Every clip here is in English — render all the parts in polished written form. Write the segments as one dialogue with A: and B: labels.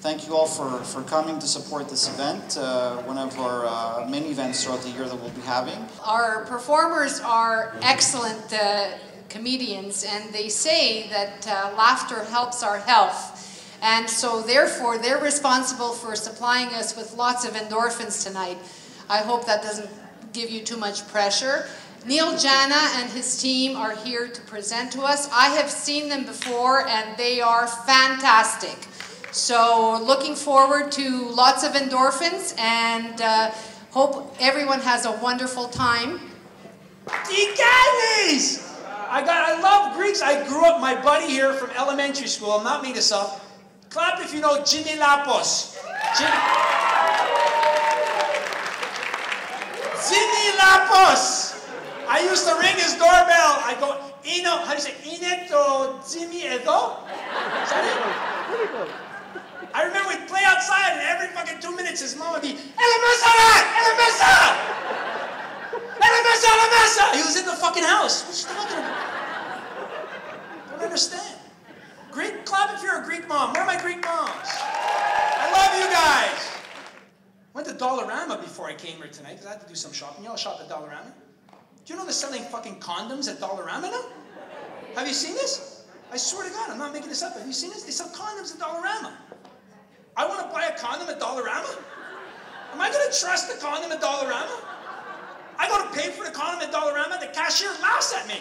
A: thank you all for coming to support this event, one of our many events throughout the year that we'll be having.
B: Our performers are excellent comedians, and they say that laughter helps our health. And so therefore, they're responsible for supplying us with lots of endorphins tonight. I hope that doesn't give you too much pressure. Neil Jana and his team are here to present to us. I have seen them before, and they are fantastic. So looking forward to lots of endorphins, and hope everyone has a wonderful time.
C: Tiganes! I love Greeks. I grew up, my buddy here from elementary school, I'm not making this up. Clap if you know Jimmy Lapos. Jimmy Lapos! I used to ring his doorbell. I go, Ino, how do you say, Ineto Jimmy Edo? Is that it? I remember we'd play outside, and every fucking 2 minutes his mom would be, Elamesa! Elamesa! Elamesa! Elamesa! He was in the fucking house. What's she talking about? Don't understand. Greek, clap if you're a Greek mom. Where are my Greek moms? I love you guys. Went to Dollarama before I came here tonight, because I had to do some shopping. You all shop at Dollarama? Do you know they're selling fucking condoms at Dollarama now? Have you seen this? I swear to God, I'm not making this up. Have you seen this? They sell condoms at Dollarama. I want to buy a condom at Dollarama? Am I going to trust the condom at Dollarama? I go to pay for the condom at Dollarama, the cashier laughs at me.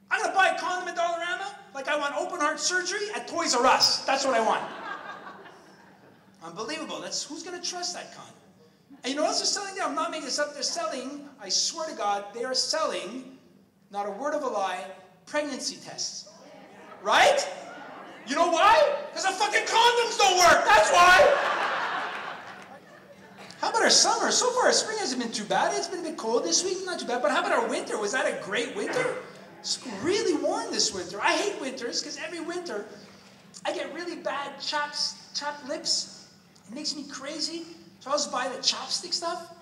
C: I'm going to buy a condom at Dollarama like I want open heart surgery at Toys R Us. That's what I want. Unbelievable. Who's going to trust that condom? And you know what else they're selling there? I'm not making this up. They're selling, I swear to God, they are selling, not a word of a lie, pregnancy tests. Right? You know why? Because the fucking condoms don't work. That's why. How about our summer? So far, our spring hasn't been too bad. It's been a bit cold this week. Not too bad. But how about our winter? Was that a great winter? It's really warm this winter. I hate winters because every winter I get really bad chapped lips. It makes me crazy. So I was buying the chopstick stuff.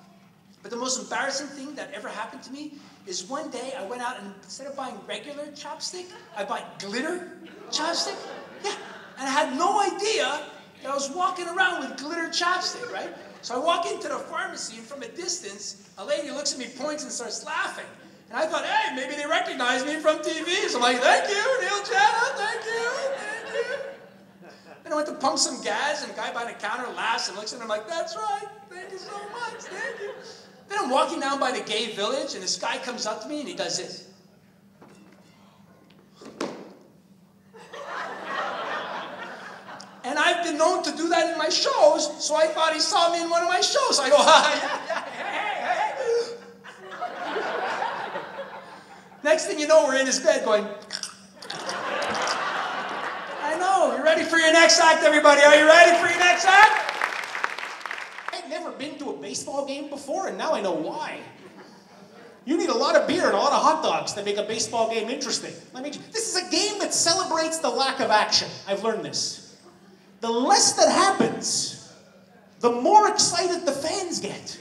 C: But the most embarrassing thing that ever happened to me is one day I went out and instead of buying regular chopstick, I bought glitter chopstick. Yeah. And I had no idea that I was walking around with glitter chopstick, right? So I walk into the pharmacy and from a distance, a lady looks at me, points and starts laughing. And I thought, hey, maybe they recognize me from TV. So I'm like, thank you, Neil Jana, thank you, thank you. Then I went to pump some gas, and the guy behind the counter laughs and looks at him like, that's right, thank you so much, thank you. Then I'm walking down by the gay village, and this guy comes up to me, and he does this. And I've been known to do that in my shows, so I thought he saw me in one of my shows. I go, hey. Next thing you know, we're in his bed going, I know, you ready for your next act, everybody? Are you ready for your next act? I've never been to a baseball game before, and now I know why. You need a lot of beer and a lot of hot dogs to make a baseball game interesting. This is a game that celebrates the lack of action. I've learned this. The less that happens, the more excited the fans get.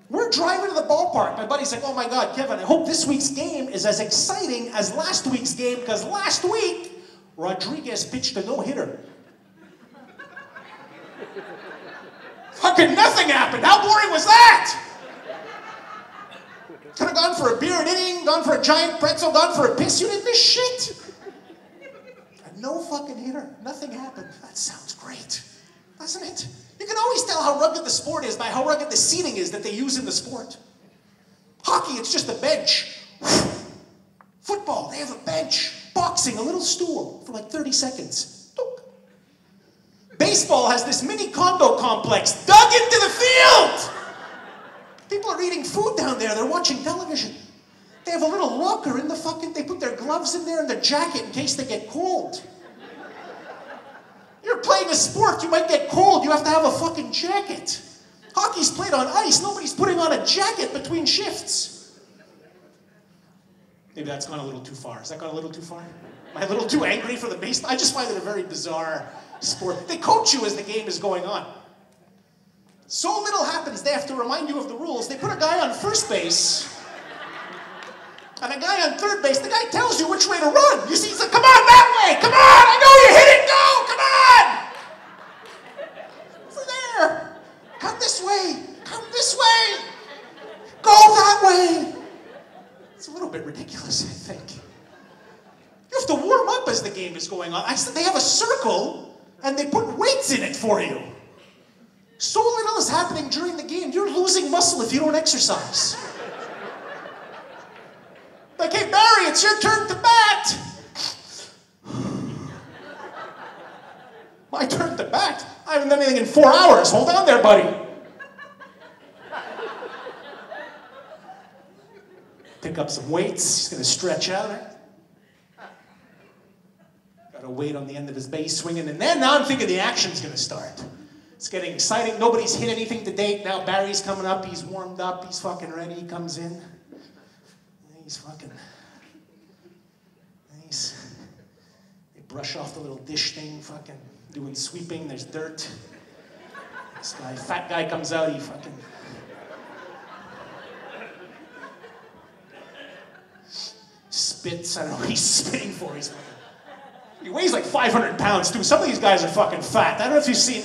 C: We're driving to the ballpark. My buddy's like, oh my God, Kevin, I hope this week's game is as exciting as last week's game, because last week, Rodriguez pitched a no-hitter. Fucking nothing happened. How boring was that? Could have gone for a beer an inning, gone for a giant pretzel, gone for a piss. You didn't miss shit. No fucking hitter. Nothing happened. That sounds great, doesn't it? You can always tell how rugged the sport is by how rugged the seating is that they use in the sport. Hockey, it's just a bench. Football, they have a bench. Boxing, a little stool for like 30 seconds. Baseball has this mini condo complex dug into the field. People are eating food down there. They're watching television. They have a little locker in the fucking... They put their gloves in there and their jacket in case they get cold. You're playing a sport, you might get cold, you have to have a fucking jacket. Hockey's played on ice, nobody's putting on a jacket between shifts. Maybe that's gone a little too far. Has that gone a little too far? Am I a little too angry for the baseball? I just find it a very bizarre sport. They coach you as the game is going on. So little happens, they have to remind you of the rules. They put a guy on first base.
D: And a guy on third base, the guy tells you which way to run. You see, he's like, come on, that way, come on, I know you hit it, go, come on. Over there, come this way, go that way. It's a little bit ridiculous, I think. You have to warm up as the game is going on. They have a circle, and they put weights in it for you. So little is happening during the game. You're losing muscle if you don't exercise. Like, hey, Barry, it's your turn to bat. My turn to bat? I haven't done anything in 4 hours. Hold on there, buddy. Pick up some weights. He's going to stretch out. Got a weight on the end of his base swinging. And then now I'm thinking the action's going to start. It's getting exciting. Nobody's hit anything to date. Now Barry's coming up. He's warmed up. He's fucking ready. He comes in. He's fucking... They brush off the little dish thing, fucking doing sweeping. There's dirt. This guy, fat guy comes out. He fucking... spits. I don't know what he's spitting for. He weighs like 500 pounds, too. Some of these guys are fucking fat. I don't know if you've seen...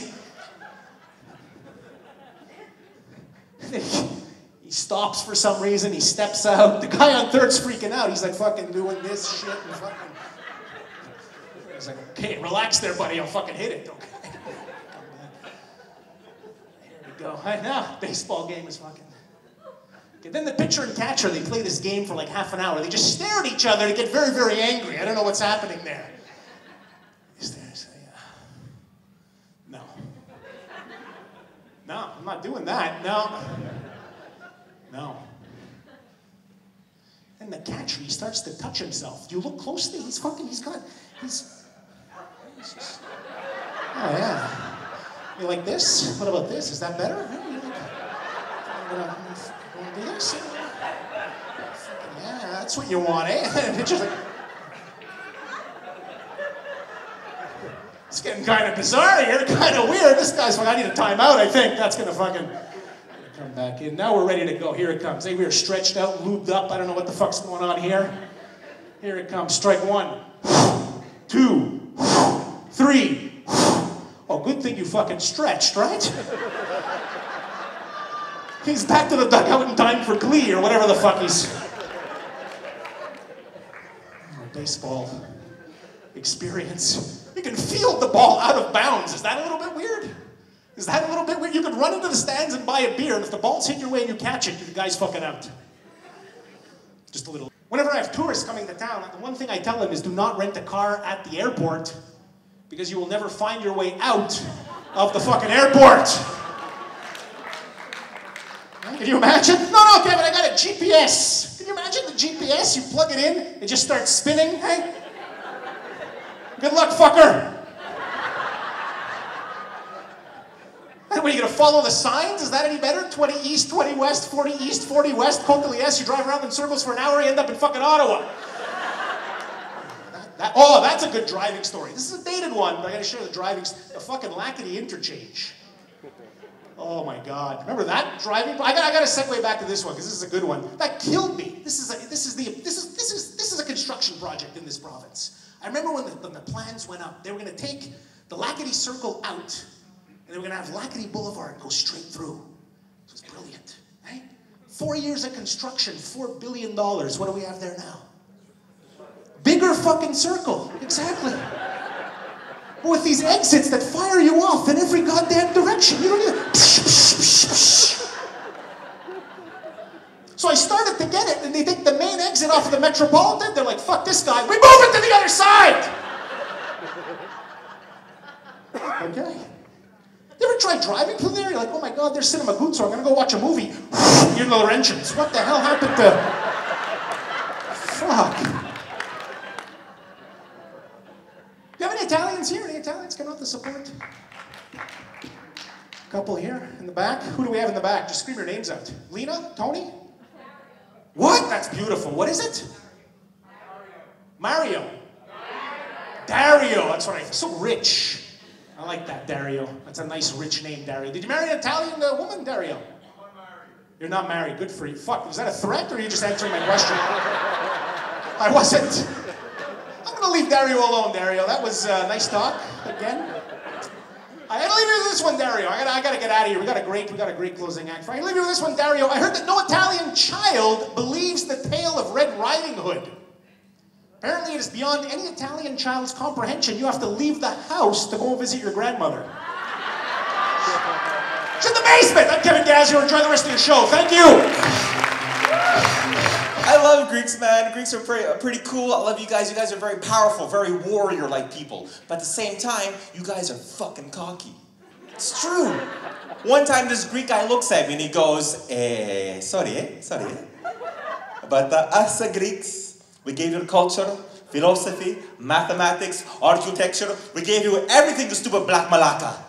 D: He stops for some reason. He steps out. The guy on third's freaking out. He's like fucking doing this shit and fucking... He's like, okay, relax there, buddy. I'll fucking hit it. Okay. Here we go. Now, baseball game is fucking... Okay, then the pitcher and catcher, they play this game for like half an hour. They just stare at each other to get very, very angry. I don't know what's happening there. No. No, I'm not doing that. No. And the catcher, he starts to touch himself. You look closely, he's just, oh yeah. You like this? What about this? Is that better? You want to do this? Yeah, that's what you want, eh? And it's just like... It's getting kind of bizarre here, kind of weird. This guy's like, I need a timeout, I think. That's going to fucking come back in. Now we're ready to go. Here it comes. Hey, we are stretched out, lubed up. I don't know what the fuck's going on here. Here it comes. Strike 1, 2, 3. Oh, good thing you fucking stretched, right? He's back to the dugout in time for Glee or whatever the fuck he's... Baseball experience. You can field the ball out of bounds. Is that a little bit weird? Is that a little bit weird? You could run into the stands and buy a beer, and if the ball's hit your way and you catch it, the guy's fucking out. Just a little. Whenever I have tourists coming to town, the one thing I tell them is do not rent a car at the airport because you will never find your way out of the fucking airport. Can you imagine? No, Kevin, I got a GPS. Can you imagine the GPS? You plug it in, it just starts spinning. Hey? Good luck, fucker. What, are you going to follow the signs? Is that any better? 20 east, 20 west, 40 east, 40 west, Côte-de-Liesse. You drive around in circles for an hour, you end up in fucking Ottawa. Oh, that's a good driving story. This is a dated one, but I got to share the fucking Lackady interchange. Oh my God! Remember that driving? I got to segue back to this one because this is a good one. That killed me. This is a construction project in this province. I remember when the plans went up, they were going to take the Lackady Circle out, and they were going to have Lackady Boulevard go straight through. It was brilliant, right? 4 years of construction, $4 billion. What do we have there now? Bigger fucking circle, exactly. But with these exits that fire you off in every goddamn direction, you don't even... So I started to get it, and they take the main exit off of the Metropolitan. They're like, fuck this guy. We move it to the other side! Okay. You ever try driving through there? You're like, oh my God, there's Cinema Guzzo. I'm going to go watch a movie. You're in the Laurentians. What the hell happened to... Fuck. Do you have any Italians here? Any Italians come out to support? A couple here in the back. Who do we have in the back? Just scream your names out. Lena? Tony? What? That's beautiful. What is it? Mario. Dario. That's right. So rich. I like that, Dario. That's a nice, rich name, Dario. Did you marry an Italian woman, Dario? You're not married. Good for you. Fuck, was that a threat or are you just answering my question? I wasn't. I'm gonna leave Dario alone, Dario. That was nice talk again. I gotta leave you with this one, Dario. I gotta get out of here. We got a great closing act. I gotta leave you with this one, Dario. I heard that no Italian child believes the tale of Red Riding Hood. Apparently, it is beyond any Italian child's comprehension. You have to leave the house to go visit your grandmother. It's in the basement. I'm Kevin Gazzio. Enjoy the rest of your show. Thank you.
E: I love Greeks, man. Greeks are pretty cool. I love you guys. You guys are very powerful, very warrior-like people. But at the same time, you guys are fucking cocky. It's true. One time, this Greek guy looks at me and he goes, sorry. But us Greeks, we gave you culture, philosophy, mathematics, architecture. We gave you everything, you stupid black malaka.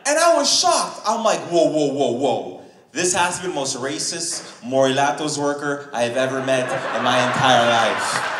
E: And I was shocked. I'm like, whoa. This has to be the most racist Morilatos worker I have ever met in my entire life.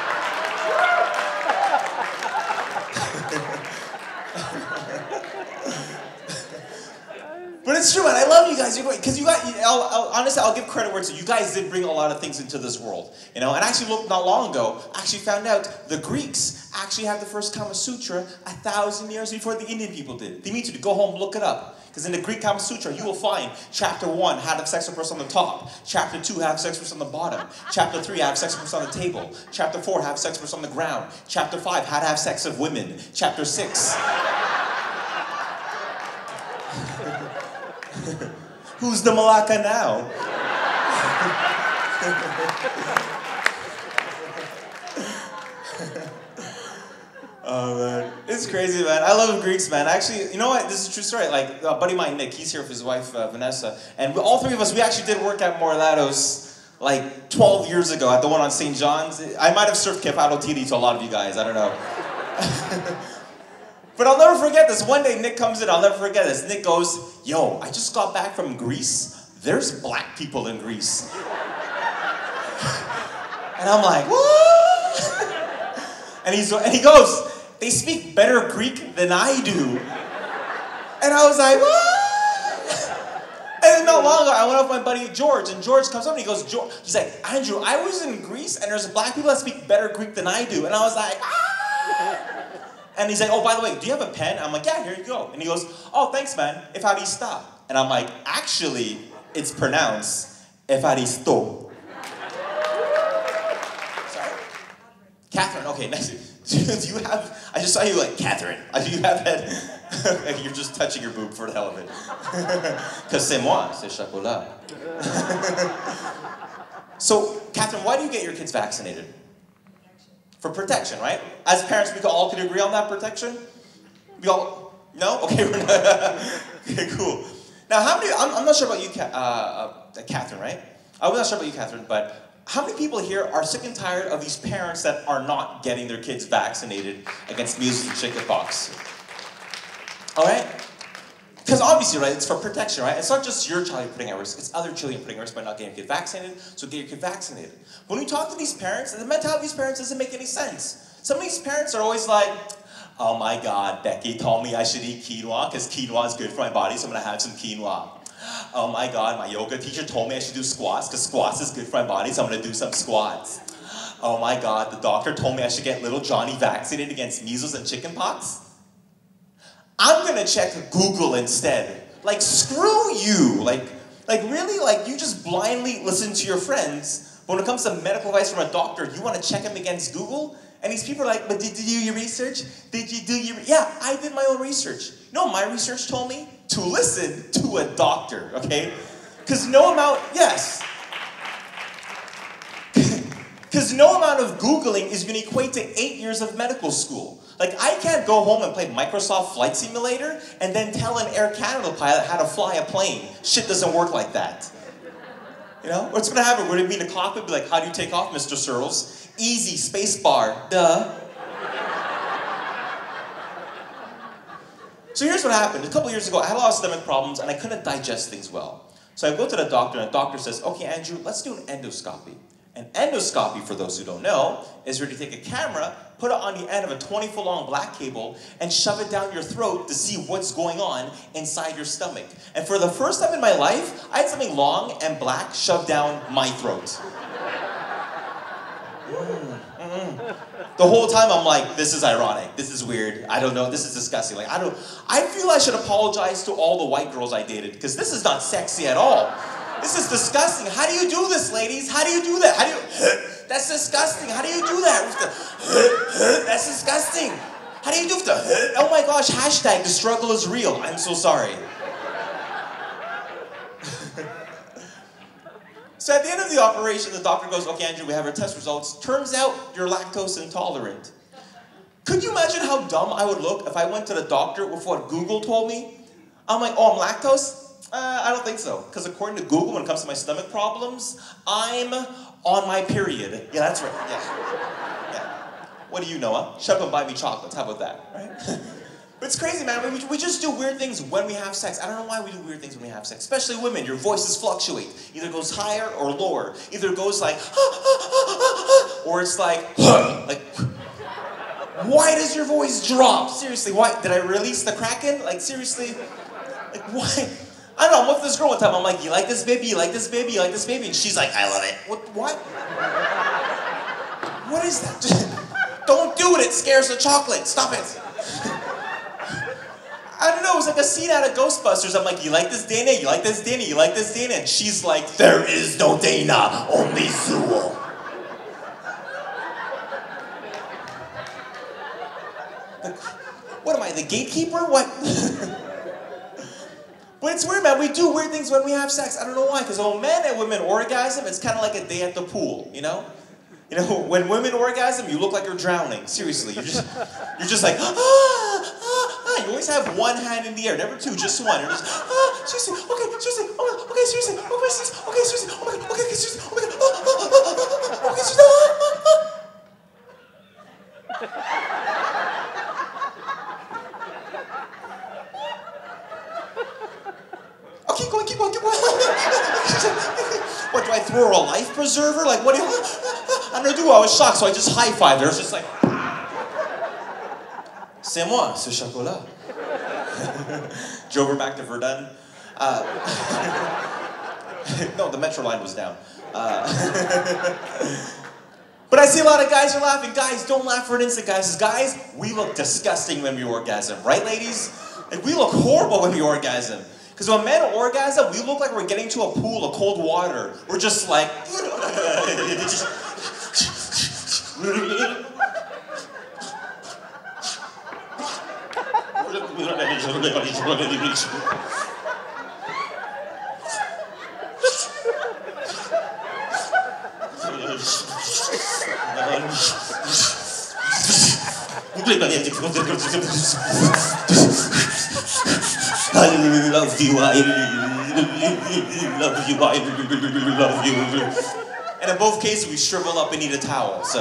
E: But it's true, man. I love you guys. Because you guys, honestly, I'll give credit where it's due. You guys did bring a lot of things into this world. You know, and actually, not long ago, I actually found out the Greeks actually had the first Kama Sutra 1,000 years before the Indian people did. They need you to go home, look it up. Because in the Greek Kama Sutra, you will find Chapter 1, how to have sex with a person on the top. Chapter 2, how to have sex with a person on the bottom. Chapter 3, how to have sex with a person on the table. Chapter 4, how to have sex with a person on the ground. Chapter 5, how to have sex with women. Chapter 6. Who's the Malaka now? Oh, man. It's crazy, man. I love Greeks, man. Actually, you know what? This is a true story. Like, a buddy of mine, Nick, he's here with his wife, Vanessa. And all three of us, we actually did work at Morilatos like 12 years ago at the one on St. John's. I might have served Kepado Tiri to a lot of you guys. I don't know. But I'll never forget this. One day, Nick comes in. I'll never forget this. Nick goes, yo, I just got back from Greece. There's black people in Greece. And I'm like, what? And he goes, they speak better Greek than I do. And I was like, what? And then not long ago, I went off with my buddy George, and George comes up and he goes, he's like, Andrew, I was in Greece, and there's black people that speak better Greek than I do. And I was like, ah! And he's like, oh, by the way, do you have a pen? I'm like, yeah, here you go. And he goes, oh, thanks, man. Efaristo. And I'm like, actually, it's pronounced Efaristo. Sorry? Catherine, okay, nice. Do you have, I just saw you like, Catherine, do you have that? You're just touching your boob for the hell of it. Because c'est moi, c'est chocolat. So, Catherine, why do you get your kids vaccinated? For protection, right? As parents, we all could agree on that protection? We all, no? Okay, we're not. Okay, cool. Now, how many, I'm not sure about you, Catherine, right? I'm not sure about you, Catherine, but how many people here are sick and tired of these parents that are not getting their kids vaccinated against measles and chickenpox? All right? Because obviously, right, it's for protection, right? It's not just your child you're putting at risk, it's other children you're putting at risk by not getting your kid vaccinated, so get your kid vaccinated. When we talk to these parents, the mentality of these parents doesn't make any sense. Some of these parents are always like, oh my God, Becky told me I should eat quinoa because quinoa is good for my body, so I'm going to have some quinoa. Oh my God, my yoga teacher told me I should do squats because squats is good for my body, so I'm going to do some squats. Oh my God, the doctor told me I should get little Johnny vaccinated against measles and chickenpox. I'm going to check Google instead. Like, screw you. Like really? Like, you just blindly listen to your friends. But when it comes to medical advice from a doctor, you want to check him against Google? And these people are like, but did you do your research? Did you do your... Yeah, I did my own research. You know what my research told me? To listen to a doctor, okay? Because no amount... Yes. Because no amount of Googling is going to equate to 8 years of medical school. Like, I can't go home and play Microsoft Flight Simulator and then tell an Air Canada pilot how to fly a plane. Shit doesn't work like that. You know? What's going to happen? Would it be in the cockpit? Be like, how do you take off, Mr. Searles? Easy, space bar, duh. So here's what happened. A couple years ago, I had a lot of stomach problems and I couldn't digest things well. So I go to the doctor and the doctor says, okay, Andrew, let's do an endoscopy. An endoscopy, for those who don't know, is where you take a camera, put it on the end of a 20-foot long black cable, and shove it down your throat to see what's going on inside your stomach. And for the first time in my life, I had something long and black shoved down my throat. The whole time I'm like, this is ironic, this is weird, I don't know, this is disgusting. Like, I feel I should apologize to all the white girls I dated, because this is not sexy at all. This is disgusting. How do you do this, ladies? How do you do that? How do you, that's disgusting. How do you do that? With the, that's disgusting. How do you do with the, oh my gosh, hashtag the struggle is real. I'm so sorry. So at the end of the operation, the doctor goes, okay, Andrew, we have our test results. Turns out you're lactose intolerant. Could you imagine how dumb I would look if I went to the doctor with what Google told me? I'm like, oh, I'm lactose? I don't think so. Because according to Google, when it comes to my stomach problems, I'm on my period. Yeah, that's right, yeah. What do you know, huh? Shut up and buy me chocolates, how about that, right? But it's crazy, man. We just do weird things when we have sex. I don't know why we do weird things when we have sex. Especially women, your voices fluctuate. Either it goes higher or lower. Either it goes like, or it's like, why does your voice drop? Seriously, why? Did I release the Kraken? Like, seriously? Like, why? I don't know, I'm with this girl one time, I'm like, you like this baby, you like this baby, you like this baby? And she's like, I love it. What? What is that? Don't do it, it scares the chocolate, stop it. I don't know, it was like a scene out of Ghostbusters. I'm like, you like this Dana, you like this Dana, you like this Dana? And she's like, there is no Dana, only Zuo. Like, what am I, the gatekeeper? What? But it's weird, man. We do weird things when we have sex. I don't know why. Because when men and women orgasm, it's kind of like a day at the pool, you know? You know, when women orgasm, you look like you're drowning. Seriously, you're just like, You always have one hand in the air, never two, just one. You're just, seriously, okay, seriously, oh my God, okay, seriously, okay, seriously, oh my God, okay, seriously, oh my God, okay, seriously, keep going. What, do I throw her a life preserver? Like, what do you, I don't know, I was shocked, so I just high-fived her. I was just like, c'est moi, ce chocolat. Drove her back to Verdun. No, the Metro line was down. But I see a lot of guys are laughing. Guys, don't laugh for an instant, guys. Guys, we look disgusting when we orgasm, right, ladies? And we look horrible when we orgasm. Because when men orgasm, we look like we're getting to a pool of cold water. We're just like... I love you, I love you. And in both cases, we shrivel up and need a towel, so...